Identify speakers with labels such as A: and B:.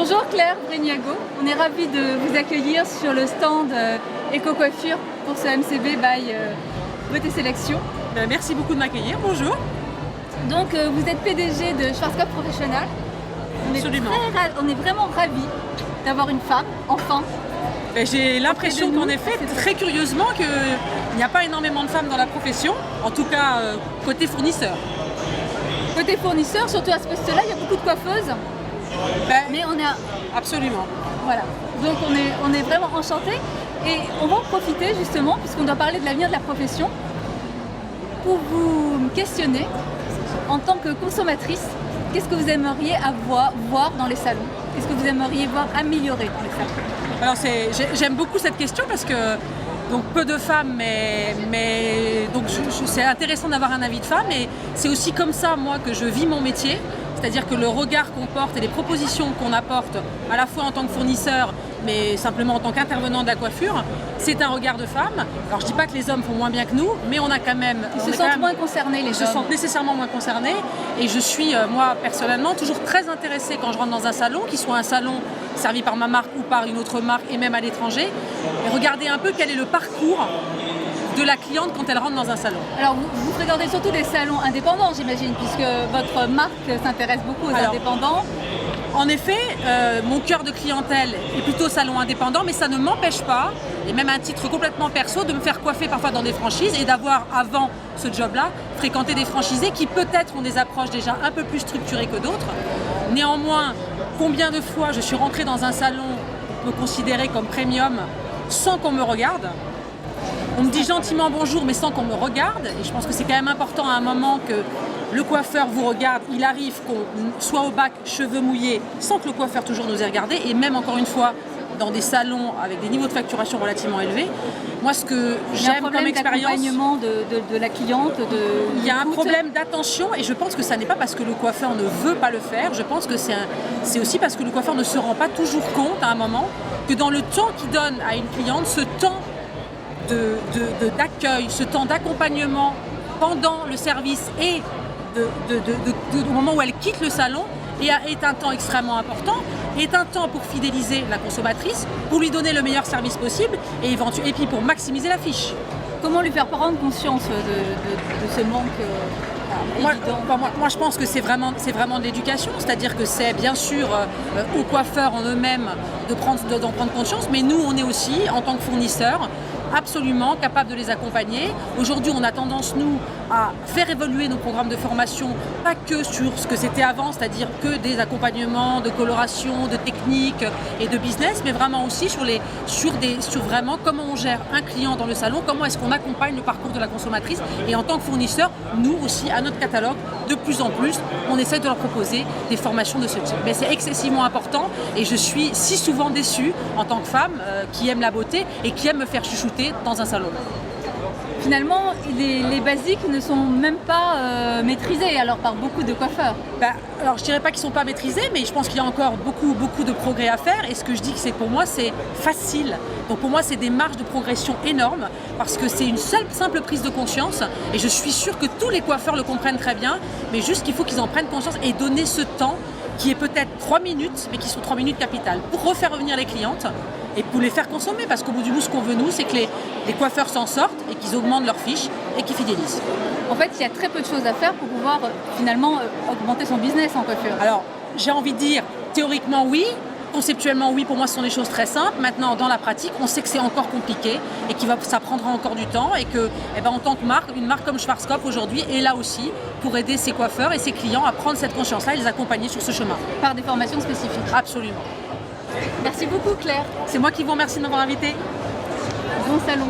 A: Bonjour Claire Breniago, on est ravis de vous accueillir sur le stand Éco-Coiffure pour ce MCB by Beauté Sélection.
B: Merci beaucoup de m'accueillir, bonjour.
A: Donc vous êtes PDG de Schwarzkopf Professional.
B: Absolument.
A: On est vraiment ravis d'avoir une femme, enfin.
B: J'ai l'impression qu'en effet, très curieusement, qu'il n'y a pas énormément de femmes dans la profession, en tout cas côté fournisseur.
A: Côté fournisseur, surtout à ce poste-là, il y a beaucoup de coiffeuses. Mais on est
B: Absolument.
A: Voilà, donc on est vraiment enchantés et on va en profiter justement, puisqu'on doit parler de l'avenir de la profession, pour vous questionner en tant que consommatrice. Qu'est-ce que vous aimeriez voir dans les salons? Qu'est-ce que vous aimeriez voir améliorer dans les salons?
B: Alors j'aime beaucoup cette question parce que donc peu de femmes, mais donc c'est intéressant d'avoir un avis de femme et c'est aussi comme ça moi que je vis mon métier. C'est-à-dire que le regard qu'on porte et les propositions qu'on apporte, à la fois en tant que fournisseur, mais simplement en tant qu'intervenant de la coiffure, c'est un regard de femme. Alors je ne dis pas que les hommes font moins bien que nous, mais on a quand même...
A: Ils se sentent moins concernés, les hommes.
B: Ils se sentent nécessairement moins concernés. Et je suis, moi, personnellement, toujours très intéressée quand je rentre dans un salon, qu'il soit un salon servi par ma marque ou par une autre marque, et même à l'étranger, et regarder un peu quel est le parcours de la cliente quand elle rentre dans un salon.
A: Alors vous fréquentez surtout des salons indépendants, j'imagine, puisque votre marque s'intéresse beaucoup aux indépendants.
B: En effet, mon cœur de clientèle est plutôt salon indépendant, mais ça ne m'empêche pas, et même à un titre complètement perso, de me faire coiffer parfois dans des franchises et d'avoir, avant ce job-là, fréquenté des franchisés qui peut-être ont des approches déjà un peu plus structurées que d'autres. Néanmoins, combien de fois je suis rentrée dans un salon me considéré comme premium sans qu'on me regarde? On me dit gentiment bonjour, mais sans qu'on me regarde. Et je pense que c'est quand même important à un moment que le coiffeur vous regarde. Il arrive qu'on soit au bac, cheveux mouillés, sans que le coiffeur toujours nous ait regardé. Et même encore une fois, dans des salons avec des niveaux de facturation relativement élevés. Moi, ce que j'aime comme expérience...
A: Il y a un problème d'accompagnement de la cliente.
B: Il y a un problème d'attention et je pense que ça n'est pas parce que le coiffeur ne veut pas le faire. Je pense que c'est aussi parce que le coiffeur ne se rend pas toujours compte à un moment que dans le temps qu'il donne à une cliente, ce temps d'accueil, ce temps d'accompagnement pendant le service et au moment où elle quitte le salon est un temps extrêmement important, est un temps pour fidéliser la consommatrice, pour lui donner le meilleur service possible et puis pour maximiser la fiche.
A: Comment lui faire prendre conscience de ce manque évident?
B: Moi, je pense que c'est vraiment de l'éducation, c'est-à-dire que c'est bien sûr aux coiffeurs en eux-mêmes d'en prendre conscience, mais nous, on est aussi, en tant que fournisseurs, absolument capable de les accompagner. Aujourd'hui, on a tendance, nous, à faire évoluer nos programmes de formation, pas que sur ce que c'était avant, c'est-à-dire que des accompagnements de coloration, de technique et de business, mais vraiment aussi sur vraiment comment on gère un client dans le salon, comment est-ce qu'on accompagne le parcours de la consommatrice. Et en tant que fournisseur, nous aussi, à notre catalogue, de plus en plus, on essaie de leur proposer des formations de ce type. Mais c'est excessivement important et je suis si souvent déçue en tant que femme qui aime la beauté et qui aime me faire chuchoter dans un salon.
A: Finalement, les basiques ne sont même pas maîtrisés alors par beaucoup de coiffeurs.
B: Alors je dirais pas qu'ils sont pas maîtrisés, mais je pense qu'il y a encore beaucoup de progrès à faire. Et ce que je dis, c'est pour moi c'est facile. Donc pour moi c'est des marges de progression énormes parce que c'est une simple prise de conscience. Et je suis sûre que tous les coiffeurs le comprennent très bien, mais juste qu'il faut qu'ils en prennent conscience et donner ce temps qui est peut-être 3 minutes, mais qui sont 3 minutes capitales pour refaire revenir les clientes et pour les faire consommer. Parce qu'au bout du bout, ce qu'on veut nous, c'est que les coiffeurs s'en sortent et qu'ils augmentent leurs fiches et qu'ils fidélisent.
A: En fait, il y a très peu de choses à faire pour pouvoir finalement augmenter son business en coiffure.
B: Alors, j'ai envie de dire, théoriquement oui, conceptuellement oui, pour moi ce sont des choses très simples. Maintenant, dans la pratique, on sait que c'est encore compliqué et que ça prendra encore du temps et que, en tant que marque, une marque comme Schwarzkopf aujourd'hui est là aussi pour aider ses coiffeurs et ses clients à prendre cette conscience-là et les accompagner sur ce chemin.
A: Par des formations spécifiques.
B: Absolument.
A: Merci beaucoup Claire.
B: C'est moi qui vous remercie de m'avoir invitée.
A: Bon salon.